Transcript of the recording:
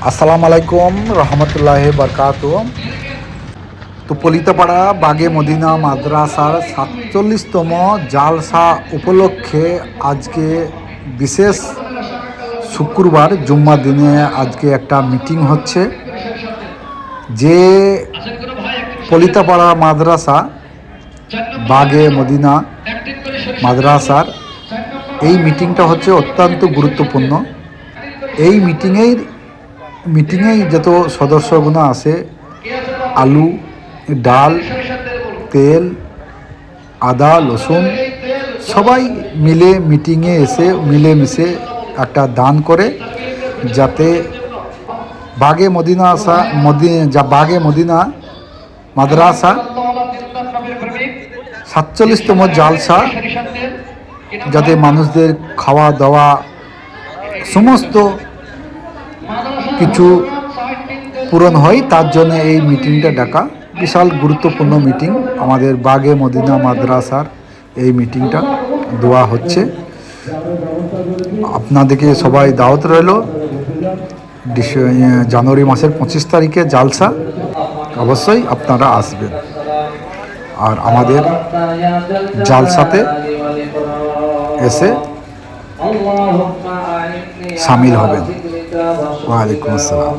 আসসালামু আলাইকুম রহমতুল্লাহি বারকাতু। তো পলিতাপাড়া বাগে মদিনা মাদ্রাসার ৪৭তম জালসা উপলক্ষে আজকে বিশেষ শুক্রবার জুম্মার দিনে আজকে একটা মিটিং হচ্ছে। যে পলিতাপাড়া মাদ্রাসা বাগে মদিনা মাদ্রাসার এই মিটিংটা হচ্ছে অত্যন্ত গুরুত্বপূর্ণ। এই মিটিংয়েই যত সদস্যগুলো আসে, আলু, ডাল, তেল, আদা, রসুন সবাই মিলে মিটিংয়ে এসে মিলেমিশে একটা দান করে, যাতে বাগে মদিনা বাগে মদিনা মাদ্রাসা ৪৭তম জালসা যাতে মানুষদের খাওয়া দাওয়া সমস্ত কিছু পূরণ হয়, তার জন্য এই মিটিংটা ডাকা। বিশাল গুরুত্বপূর্ণ মিটিং আমাদের বাগে মদিনা মাদ্রাসার এই মিটিংটা দেওয়া হচ্ছে। আপনাদেরকে সবাই দাওয়াত রইল জানুয়ারি মাসের ২৫ তারিখে জালসা, অবশ্যই আপনারা আসবেন আর আমাদের জালসাতে এসে শামিল হবেন। ওয়ালাইকুম আসসালাম।